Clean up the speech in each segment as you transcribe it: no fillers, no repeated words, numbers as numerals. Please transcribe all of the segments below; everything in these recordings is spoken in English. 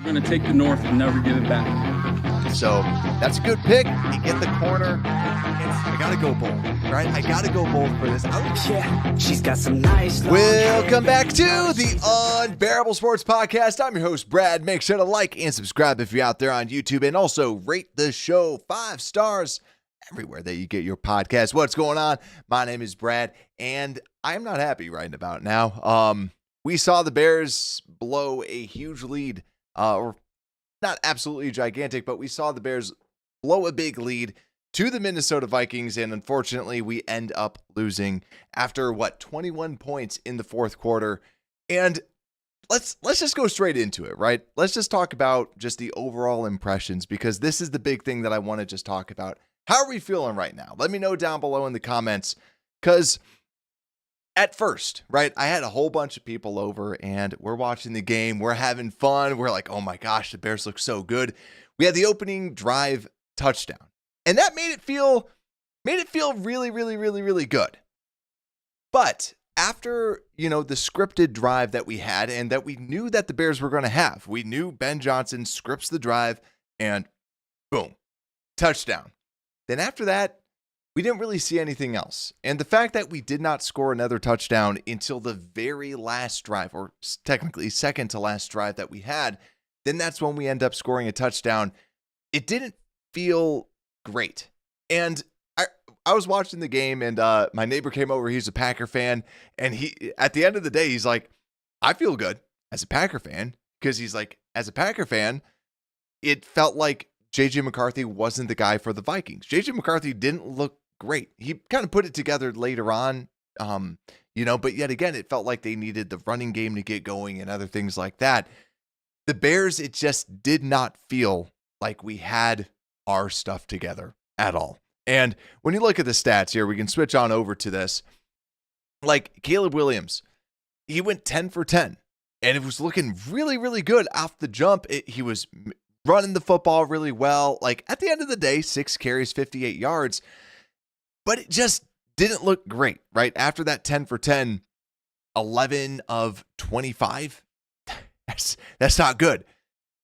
We're going to take the North and never give it back. So that's a good pick. You get the corner. I got to go bold, right? I got to go bold for this. Yeah, she's got some nice. Welcome back to the Unbearable Sports Podcast. I'm your host, Brad. Make sure to like and subscribe if you're out there on YouTube, and also rate the show 5 stars everywhere that you get your podcast. What's going on? My name is Brad, and I'm not happy right about now. We saw the Bears blow a huge lead, or not absolutely gigantic, but we saw the Bears blow a big lead to the Minnesota Vikings, and unfortunately, we end up losing after 21 points in the fourth quarter. And let's just go straight into it, right? Let's just talk about just the overall impressions, because this is the big thing that I want to just talk about. How are we feeling right now? Let me know down below in the comments, because at first, right, I had a whole bunch of people over and we're watching the game. We're having fun. We're like, oh my gosh, the Bears look so good. We had the opening drive touchdown, and that made it feel really, really, really, really good. But after, the scripted drive that we had and that we knew that the Bears were going to have, we knew Ben Johnson scripts the drive and boom, touchdown. Then after that, we didn't really see anything else. And the fact that we did not score another touchdown until the very last drive, or technically second to last drive that we had, then that's when we end up scoring a touchdown. It didn't feel great. And I was watching the game, and my neighbor came over. He's a Packer fan. And he, at the end of the day, he's like, I feel good as a Packer fan. Because he's like, as a Packer fan, it felt like J.J. McCarthy wasn't the guy for the Vikings. J.J. McCarthy didn't look great. He kind of put it together later on, but yet again, it felt like they needed the running game to get going and other things like that. The Bears, it just did not feel like we had our stuff together at all. And when you look at the stats here, we can switch on over to this. Like Caleb Williams, he went 10 for 10, and it was looking really, really good off the jump. He was running the football really well. Like at the end of the day, 6 carries, 58 yards. But it just didn't look great, right? After that 10 for 10, 11 of 25, that's not good.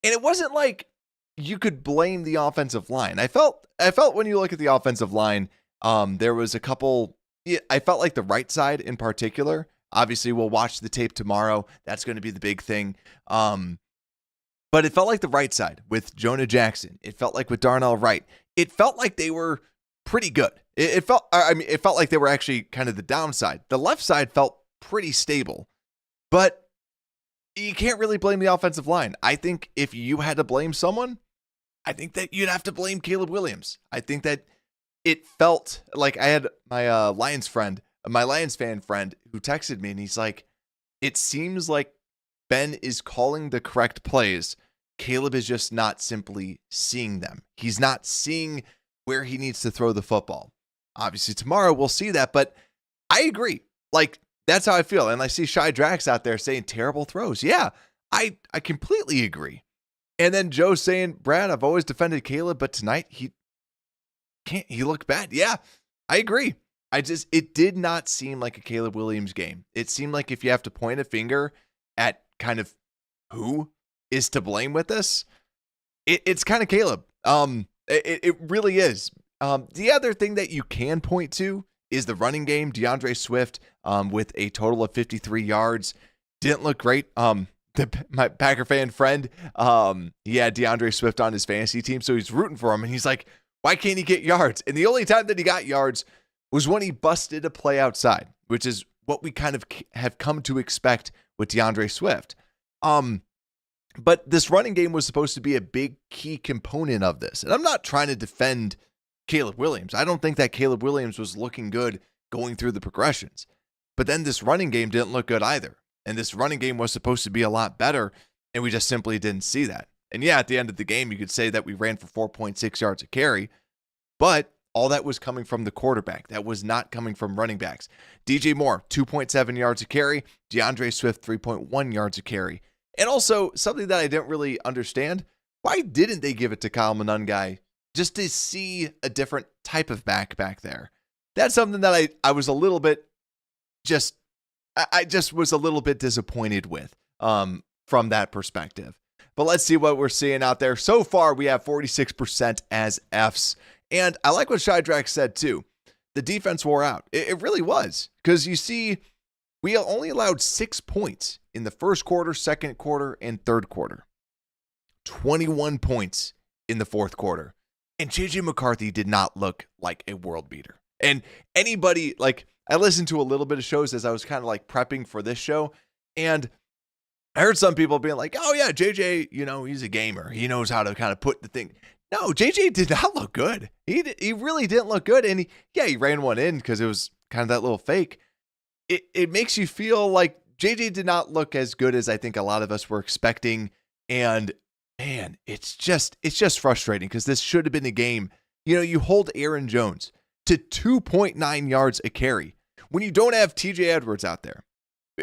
And it wasn't like you could blame the offensive line. I felt when you look at the offensive line, there was a couple, I felt like the right side in particular. Obviously, we'll watch the tape tomorrow. That's going to be the big thing. But it felt like the right side with Jonah Jackson. It felt like with Darnell Wright. It felt like they were pretty good. It felt like they were actually kind of the downside. The left side felt pretty stable, but you can't really blame the offensive line. I think if you had to blame someone, I think that you'd have to blame Caleb Williams. I think that it felt like I had my Lions fan friend who texted me, and he's like, it seems like Ben is calling the correct plays. Caleb is just not simply seeing them. He's not seeing where he needs to throw the football. Obviously, tomorrow we'll see that, but I agree. Like, that's how I feel. And I see Shy Drax out there saying terrible throws. Yeah, I completely agree. And then Joe's saying, Brad, I've always defended Caleb, but tonight he looked bad. Yeah, I agree. It did not seem like a Caleb Williams game. It seemed like if you have to point a finger at kind of who is to blame with this, it's kind of Caleb. It really is. The other thing that you can point to is the running game. DeAndre Swift with a total of 53 yards. Didn't look great. My Packer fan friend, he had DeAndre Swift on his fantasy team, so he's rooting for him, and he's like, why can't he get yards? And the only time that he got yards was when he busted a play outside, which is what we kind of have come to expect with DeAndre Swift. But this running game was supposed to be a big key component of this. And I'm not trying to defend Caleb Williams. I don't think that Caleb Williams was looking good going through the progressions. But then this running game didn't look good either. And this running game was supposed to be a lot better, and we just simply didn't see that. And yeah, at the end of the game, you could say that we ran for 4.6 yards a carry, but all that was coming from the quarterback. That was not coming from running backs. DJ Moore, 2.7 yards a carry. DeAndre Swift, 3.1 yards a carry. And also, something that I didn't really understand, why didn't they give it to Kyle Monangai just to see a different type of back there? That's something that I was a little bit I just was a little bit disappointed with from that perspective. But let's see what we're seeing out there. So far, we have 46% as Fs. And I like what Shidrack said too. The defense wore out. It really was. Because you see, we only allowed 6 points in the first quarter, second quarter, and third quarter. 21 points in the fourth quarter. And JJ McCarthy did not look like a world beater. And anybody, like, I listened to a little bit of shows as I was kind of like prepping for this show. And I heard some people being like, oh yeah, JJ, he's a gamer. He knows how to kind of put the thing. No, JJ did not look good. He really didn't look good. And he ran one in because it was kind of that little fake. It makes you feel like JJ did not look as good as I think a lot of us were expecting. And man, it's just frustrating because this should have been a game. You hold Aaron Jones to 2.9 yards a carry when you don't have TJ Edwards out there.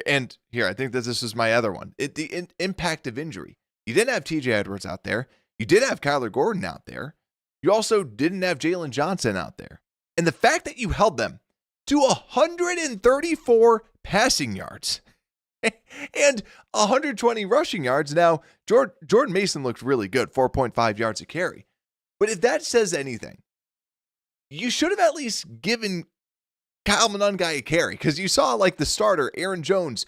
And here, I think that this is my other one. The impact of injury. You didn't have TJ Edwards out there. You did have Kyler Gordon out there. You also didn't have Jalen Johnson out there. And the fact that you held them to 134 passing yards and 120 rushing yards. Now, Jordan Mason looked really good, 4.5 yards a carry. But if that says anything, you should have at least given Kyle Monangai a carry, because you saw like the starter, Aaron Jones,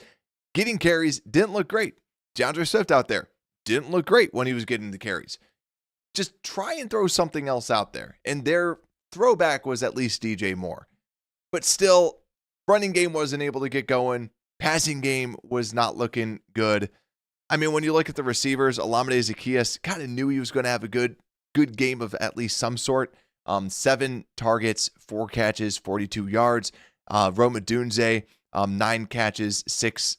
getting carries, didn't look great. DeAndre Swift out there didn't look great when he was getting the carries. Just try and throw something else out there. And their throwback was at least DJ Moore. But still, running game wasn't able to get going. Passing game was not looking good. I mean, when you look at the receivers, Olamide Zaccheaus kind of knew he was going to have a good game of at least some sort. 7 targets, 4 catches, 42 yards. Rome Odunze, 9 catches, 6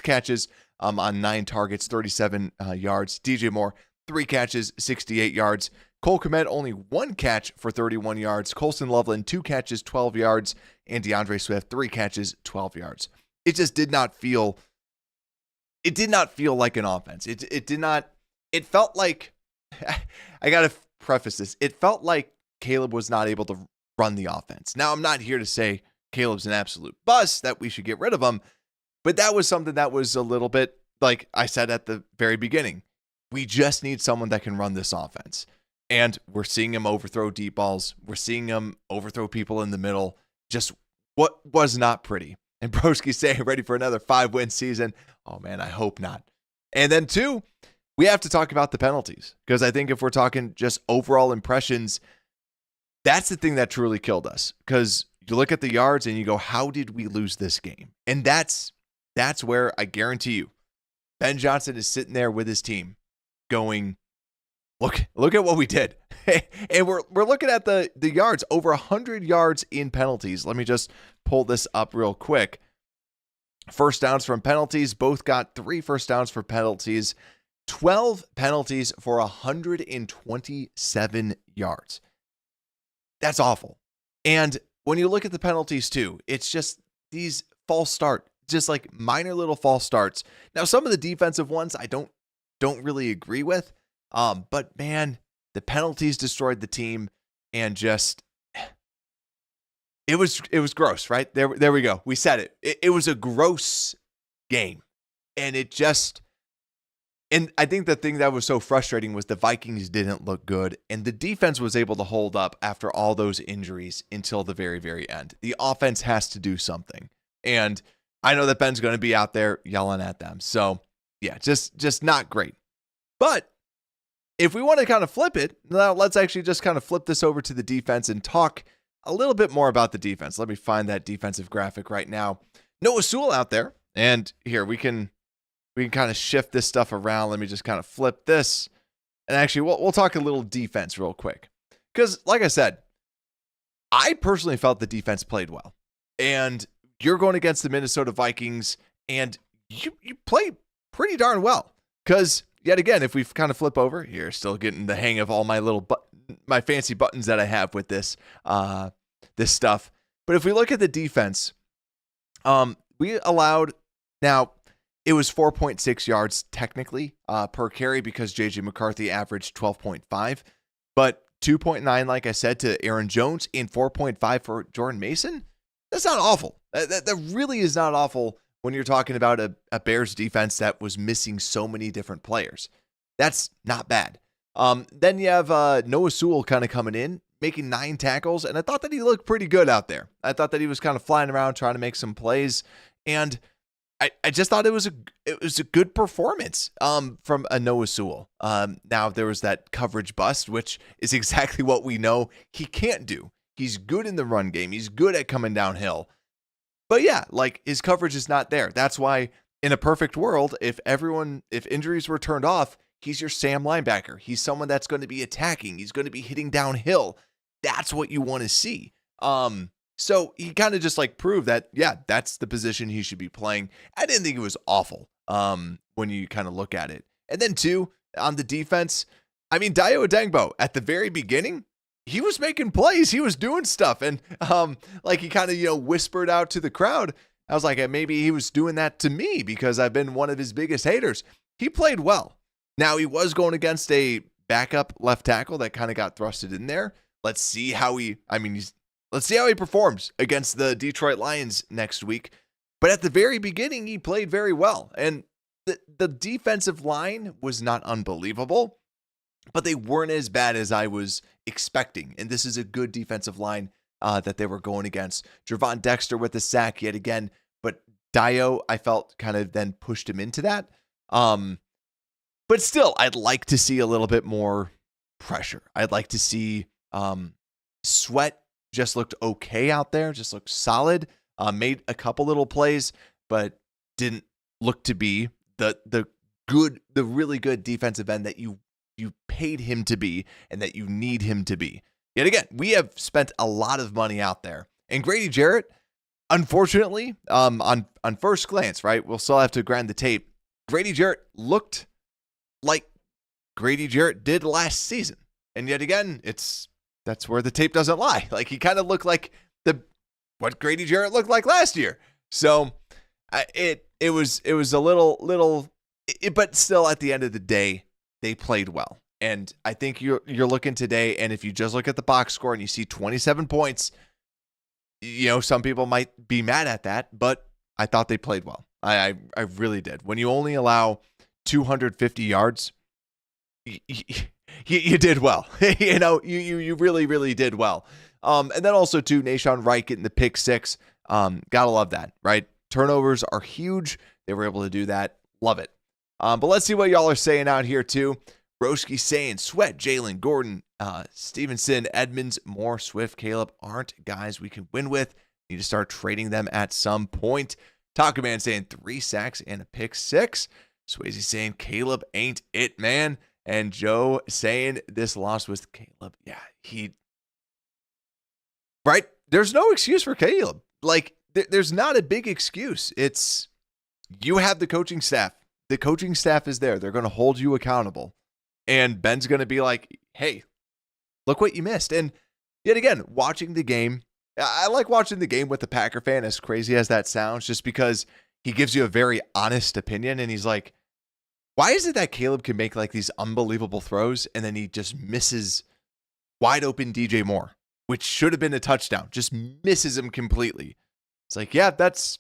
catches on 9 targets, 37 yards. DJ Moore, 3 catches, 68 yards. Cole Kmet, only 1 catch for 31 yards. Colston Loveland, 2 catches, 12 yards. And DeAndre Swift, 3 catches, 12 yards. It just did not feel like an offense. It felt like, I got to preface this. It felt like Caleb was not able to run the offense. Now, I'm not here to say Caleb's an absolute bust, that we should get rid of him, but that was something that was a little bit, like I said at the very beginning, we just need someone that can run this offense. And we're seeing him overthrow deep balls. We're seeing him overthrow people in the middle. Just what was not pretty. And Broski saying, ready for another 5-win season. Oh man, I hope not. And then 2, we have to talk about the penalties, because I think if we're talking just overall impressions, that's the thing that truly killed us. Because you look at the yards and you go, how did we lose this game? And that's where I guarantee you, Ben Johnson is sitting there with his team going, look at what we did. And we're looking at the yards, over 100 yards in penalties. Let me just pull this up real quick. First downs from penalties, both got 3 first downs for penalties. 12 penalties for 127 yards. That's awful. And when you look at the penalties too, it's just these false start, just like minor little false starts. Now, some of the defensive ones I don't really agree with. But man, the penalties destroyed the team, and just it was gross, right? There we go. We said it. It was a gross game. And and I think the thing that was so frustrating was the Vikings didn't look good, and the defense was able to hold up after all those injuries until the very, very end. The offense has to do something. And I know that Ben's going to be out there yelling at them. So yeah, just not great. But if we want to kind of flip it, now let's actually just kind of flip this over to the defense and talk a little bit more about the defense. Let me find that defensive graphic right now. Noah Sewell out there. And here we can kind of shift this stuff around. Let me just kind of flip this. And actually, we'll talk a little defense real quick. Because like I said, I personally felt the defense played well. And you're going against the Minnesota Vikings, and you played pretty darn well. Because yet again, if we kind of flip over here, still getting the hang of all my little my fancy buttons that I have with this stuff. But if we look at the defense, we allowed, now it was 4.6 yards technically per carry, because JJ McCarthy averaged 12.5, but 2.9, like I said, to Aaron Jones and 4.5 for Jordan Mason. That's not awful. That really is not awful when you're talking about a Bears defense that was missing so many different players. That's not bad. Then you have Noah Sewell kind of coming in, making 9 tackles, and I thought that he looked pretty good out there. I thought that he was kind of flying around trying to make some plays, and I just thought it was a good performance from a Noah Sewell. Now there was that coverage bust, which is exactly what we know he can't do. He's good in the run game. He's good at coming downhill. But yeah, like his coverage is not there. That's why in a perfect world, if injuries were turned off, he's your Sam linebacker. He's someone that's going to be attacking. He's going to be hitting downhill. That's what you want to see. So he kind of just like proved that, yeah, that's the position he should be playing. I didn't think it was awful when you kind of look at it. And then 2, on the defense, I mean, Dayo Odengbo, at the very beginning, he was making plays. He was doing stuff. And like he kind of, whispered out to the crowd. I was like, maybe he was doing that to me because I've been one of his biggest haters. He played well. Now, he was going against a backup left tackle that kind of got thrusted in there. Let's see how he performs against the Detroit Lions next week. But at the very beginning, he played very well. And the defensive line was not unbelievable, but they weren't as bad as I was expecting. And this is a good defensive line that they were going against. Javon Dexter with the sack yet again, but Dayo, I felt, kind of then pushed him into that. But still, I'd like to see a little bit more pressure. I'd like to see Sweat just looked okay out there, just looked solid, made a couple little plays, but didn't look to be the really good defensive end that you paid him to be and that you need him to be. Yet again, we have spent a lot of money out there. And Grady Jarrett, unfortunately, on first glance, right, we'll still have to grind the tape. Grady Jarrett looked like Grady Jarrett did last season. And yet again, that's where the tape doesn't lie. Like he kind of looked like what Grady Jarrett looked like last year. So it was a little, but still at the end of the day, they played well. And I think you're looking today, and if you just look at the box score and you see 27 points, some people might be mad at that, but I thought they played well. I really did. When you only allow 250 yards, you did well. You really, really did well. And then also too, Nahshon Wright getting the pick 6. Gotta love that, right? Turnovers are huge. They were able to do that. Love it. But let's see what y'all are saying out here too. Broski saying Sweat, Jalen, Gordon, Stevenson, Edmonds, Moore, Swift, Caleb aren't guys we can win with. Need to start trading them at some point. Taco Man saying 3 sacks and a pick 6. Swayze saying Caleb ain't it, man. And Joe saying this loss was Caleb. Yeah, right? There's no excuse for Caleb. Like, there's not a big excuse. It's you have the coaching staff. The coaching staff is there. They're going to hold you accountable. And Ben's going to be like, hey, look what you missed. And yet again, watching the game, I like watching the game with the Packer fan, as crazy as that sounds, just because he gives you a very honest opinion. And he's like, why is it that Caleb can make like these unbelievable throws and then he just misses wide open DJ Moore, which should have been a touchdown, just misses him completely. It's like, yeah, that's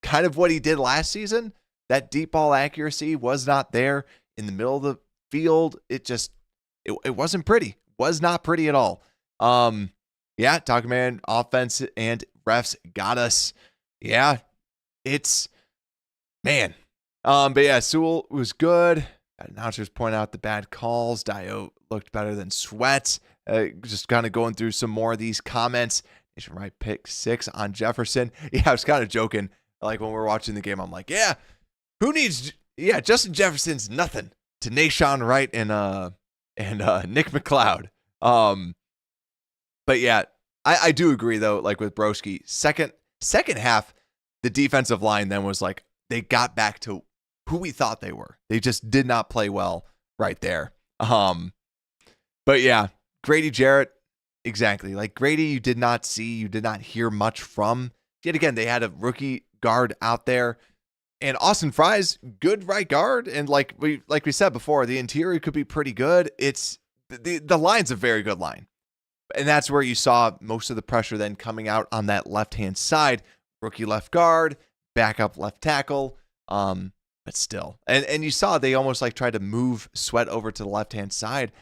kind of what he did last season. That deep ball accuracy was not there in the middle of the field. It wasn't pretty. Was not pretty at all. Yeah, Talking Man, offense and refs got us. Yeah, it's man. But yeah, Sewell was good. Announcers point out the bad calls. Dayo looked better than Sweat. Just kind of going through some more of these comments. Nahshon Wright pick 6 on Jefferson. Yeah, I was kind of joking. Like when we were watching the game, I'm like, yeah, Justin Jefferson's nothing to Nahshon Wright and Nick McLeod. But yeah, I do agree though, like with Broski, second half, the defensive line then was like, they got back to who we thought they were. They just did not play well right there. But yeah, Grady Jarrett, exactly. Like Grady, you did not hear much from. Yet again, they had a rookie guard out there. And Austin Fry's good right guard. And like we said before, the interior could be pretty good. It's the line's a very good line. And that's where you saw most of the pressure then coming out on that left-hand side. Rookie left guard, backup left tackle. but still. And you saw they almost like tried to move Sweat over to the left-hand side,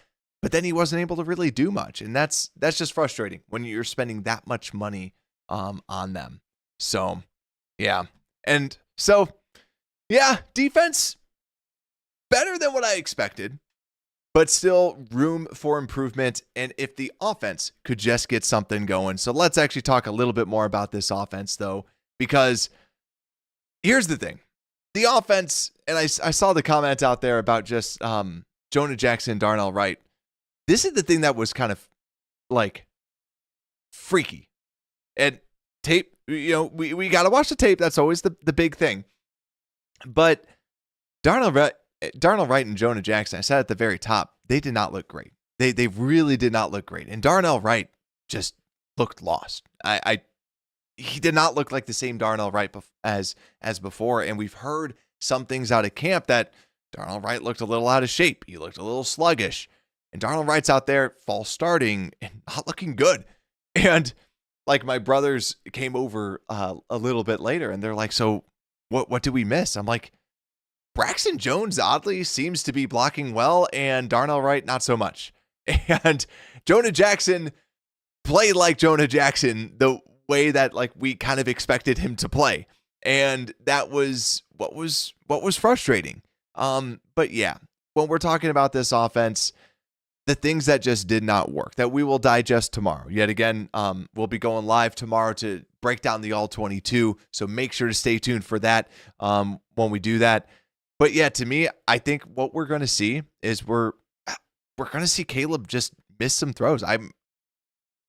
but then he wasn't able to really do much. And that's just frustrating when you're spending that much money on them. So, yeah. And so, yeah, defense better than what I expected, but still room for improvement. And if the offense could just get something going. So let's actually talk a little bit more about this offense, though, because here's the thing. The offense, and I saw the comment out there about just Jonah Jackson, Darnell Wright. This is the thing that was kind of like freaky. And tape, we got to watch the tape. That's always the big thing. But Darnell Wright and Jonah Jackson, I said at the very top, they did not look great. They really did not look great. And Darnell Wright just looked lost. He did not look like the same Darnell Wright as before. And we've heard some things out of camp that Darnell Wright looked a little out of shape. He looked a little sluggish. And Darnell Wright's out there false starting and not looking good. And like my brothers came over a little bit later and they're like, so what did we miss? I'm like, Braxton Jones oddly seems to be blocking well and Darnell Wright not so much. And Jonah Jackson played like Jonah Jackson the way that like we kind of expected him to play. And that was what was frustrating. But yeah, when we're talking about this offense, the things that just did not work that we will digest tomorrow. Yet again, we'll be going live tomorrow to break down the all 22. So make sure to stay tuned for that when we do that. But yeah, to me, I think what we're going to see is we're going to see Caleb just miss some throws. I'm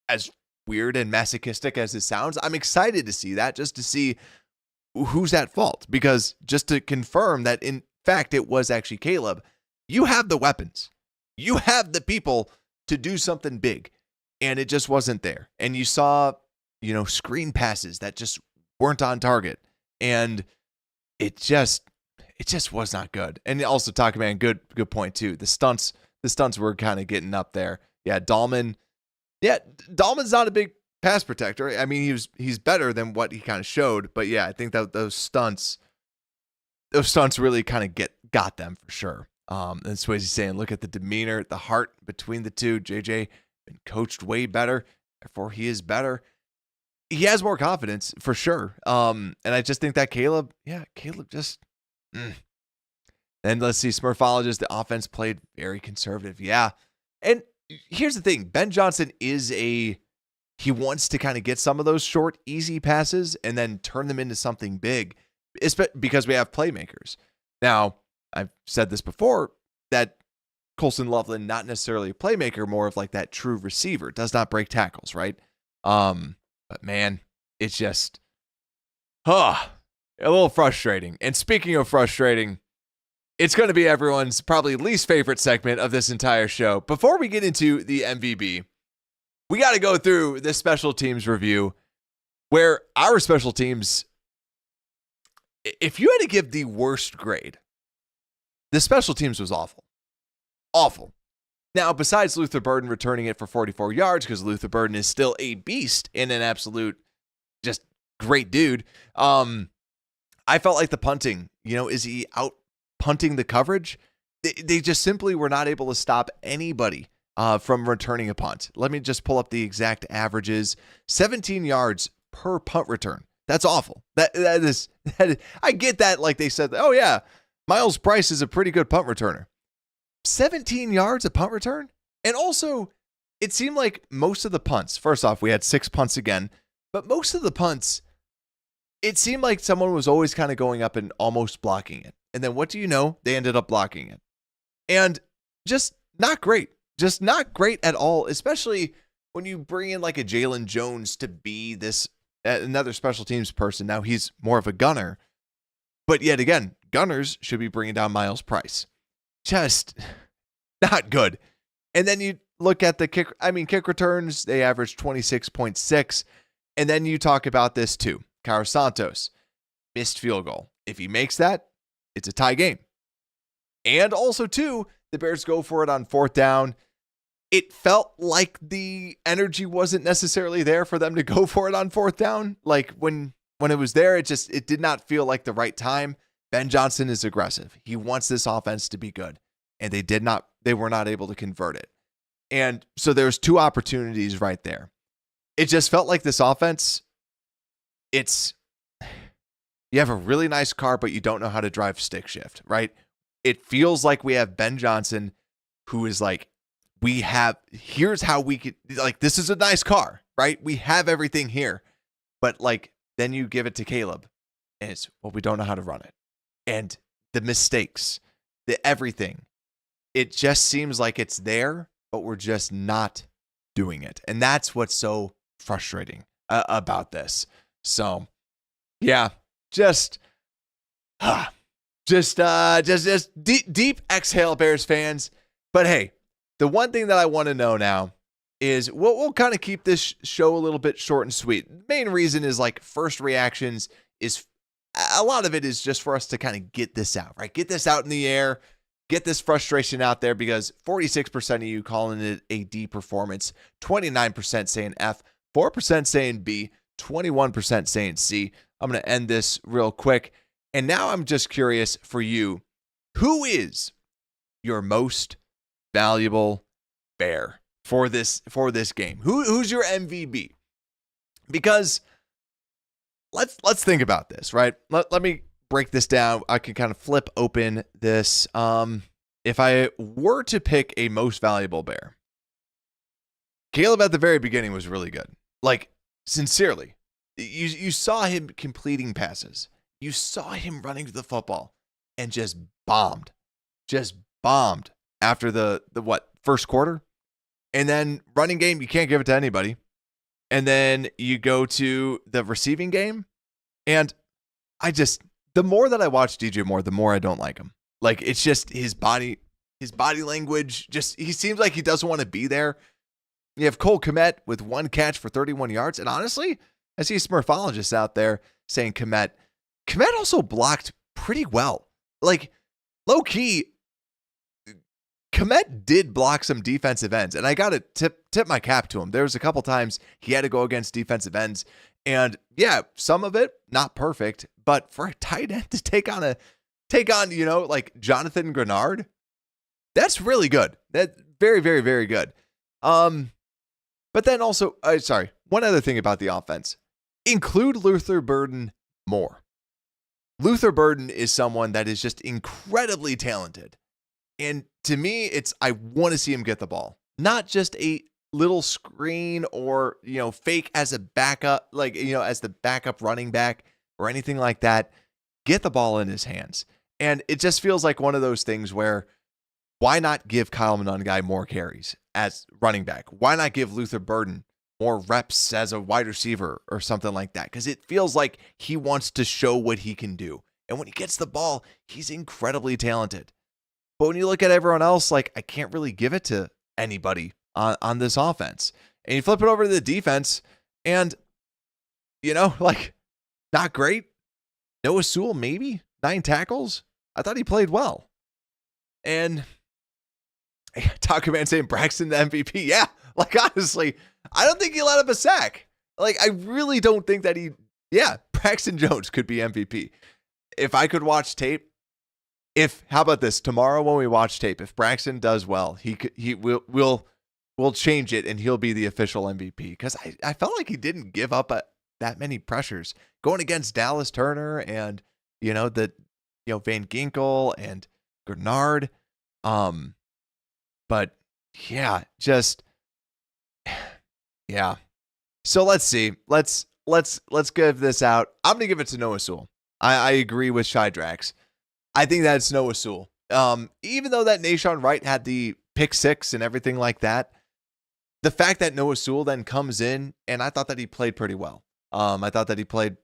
as weird and masochistic as it sounds. I'm excited to see that, just to see who's at fault, because just to confirm that in fact it was actually Caleb. You have the weapons. You have the people to do something big, and it just wasn't there. And you saw, screen passes that just weren't on target, and it just was not good. And also, talking about good point too. The stunts were kind of getting up there. Yeah, Dahlman's not a big pass protector. I mean, he's better than what he kind of showed, but yeah, I think that those stunts really kind of got them for sure. And Swayze saying, look at the demeanor, the heart between the two. JJ been coached way better, therefore he is better. He has more confidence for sure. And I just think that Caleb just. Then let's see, Smurfologist, the offense played very conservative. Yeah. And here's the thing. Ben Johnson he wants to kind of get some of those short, easy passes and then turn them into something big, because we have playmakers. Now, I've said this before, that Colson Loveland, not necessarily a playmaker, more of like that true receiver, does not break tackles, right? But man, it's just, a little frustrating. And speaking of frustrating, it's going to be everyone's probably least favorite segment of this entire show. Before we get into the MVB, we got to go through this special teams review, where our special teams, if you had to give the worst grade, the special teams was awful. Awful. Now, besides Luther Burden returning it for 44 yards, because Luther Burden is still a beast and an absolute just great dude, I felt like the punting, is he out punting the coverage? They just simply were not able to stop anybody from returning a punt. Let me just pull up the exact averages. 17 yards per punt return. That's awful. That is, I get that, like they said, oh yeah, Miles Price is a pretty good punt returner. 17 yards a punt return? And also, it seemed like most of the punts, first off, we had 6 punts again, but most of the punts, it seemed like someone was always kind of going up and almost blocking it. And then what do you know? They ended up blocking it. And just not great. Just not great at all, especially when you bring in like a Jalen Jones to be this another special teams person. Now he's more of a gunner. But yet again, gunners should be bringing down Miles Price. Just not good. And then you look at the kick returns, they averaged 26.6. And then you talk about this too. Cairo Santos, missed field goal. If he makes that, it's a tie game. And also too, the Bears go for it on 4th down. It felt like the energy wasn't necessarily there for them to go for it on 4th down. Like when it was there, it did not feel like the right time. Ben Johnson is aggressive. He wants this offense to be good. And they were not able to convert it. And so there's two opportunities right there. It just felt like this offense, you have a really nice car, but you don't know how to drive stick shift, right? It feels like we have Ben Johnson, who is like, here's how we could, like, this is a nice car, right? We have everything here. But like, then you give it to Caleb, and it's, well, we don't know how to run it. And the mistakes, the everything, it just seems like it's there, but we're just not doing it. And that's what's so frustrating about this. So, yeah, just deep exhale, Bears fans. But hey, the one thing that I want to know now is we'll kind of keep this show a little bit short and sweet. The main reason is like first reactions is a lot of it is just for us to kind of get this out, right? Get this out in the air, get this frustration out there, because 46% of you calling it a D performance, 29% saying F, 4% saying B, 21% saying C. I'm going to end this real quick. And now I'm just curious for you, who is your most valuable Bear for this game? Who's your MVP? Because let's think about this, right? Let me break this down. I can kind of flip open this. If I were to pick a most valuable Bear, Caleb at the very beginning was really good. Like, sincerely, you saw him completing passes. You saw him running to the football and just bombed after the first quarter. And then running game, you can't give it to anybody. And then you go to the receiving game, and the more that I watch DJ Moore, the more I don't like him. Like, it's just his body language, he seems like he doesn't want to be there. You have Cole Kmet with one catch for 31 yards. And honestly, I see Smurfologists out there saying Kmet also blocked pretty well. Like, low key, Kmet did block some defensive ends, and I got to tip my cap to him. There was a couple times he had to go against defensive ends, and yeah, some of it not perfect, but for a tight end to take on like Jonathan Grenard, that's really good. That's very, very, very good. But then also, one other thing about the offense, include Luther Burden more. Luther Burden is someone that is just incredibly talented. And to me, I want to see him get the ball, not just a little screen or, fake as a backup, as the backup running back or anything like that. Get the ball in his hands. And it just feels like one of those things where, why not give Kyle Monangai more carries as running back? Why not give Luther Burden more reps as a wide receiver or something like that? Because it feels like he wants to show what he can do. And when he gets the ball, he's incredibly talented. But when you look at everyone else, like, I can't really give it to anybody on this offense. And you flip it over to the defense, and, not great. Noah Sewell, maybe 9 tackles. I thought he played well. And Taco Man saying Braxton the MVP. Yeah, like, honestly, I don't think he let up a sack. Like, I really don't think that Braxton Jones could be MVP. If I could watch tape, how about this? Tomorrow when we watch tape, if Braxton does well, we'll change it and he'll be the official MVP, because I felt like he didn't give up that many pressures going against Dallas Turner and Van Ginkel and Grenard. But yeah, yeah. So let's see. Let's give this out. I'm gonna give it to Noah Sewell. I agree with Shy Drax. I think that's Noah Sewell. Even though that Nashawn Wright had the pick 6 and everything like that, the fact that Noah Sewell then comes in, and I thought that he played pretty well. I thought that he played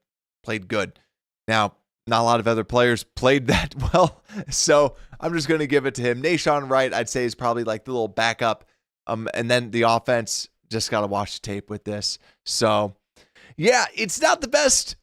good. Now, not a lot of other players played that well, so I'm just going to give it to him. Nashawn Wright, I'd say, is probably like the little backup. And then the offense, just got to watch the tape with this. So, yeah, it's not the best,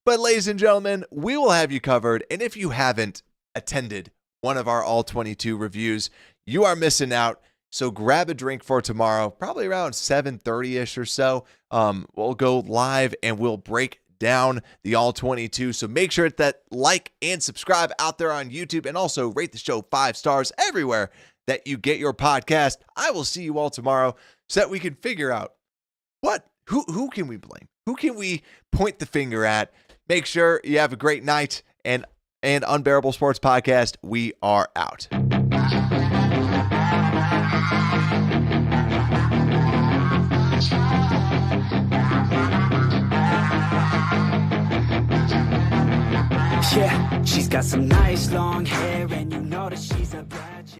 but ladies and gentlemen, we will have you covered. And if you haven't attended one of our All 22 reviews, you are missing out. So grab a drink for tomorrow, probably around 7:30-ish or so. We'll go live and we'll break down the All 22. So make sure that like and subscribe out there on YouTube, and also rate the show 5 stars everywhere that you get your podcast. I will see you all tomorrow so that we can figure out who can we blame? Who can we point the finger at? Make sure you have a great night, and Unbearable Sports Podcast, we are out. Yeah, she's got some nice long hair, and you know that she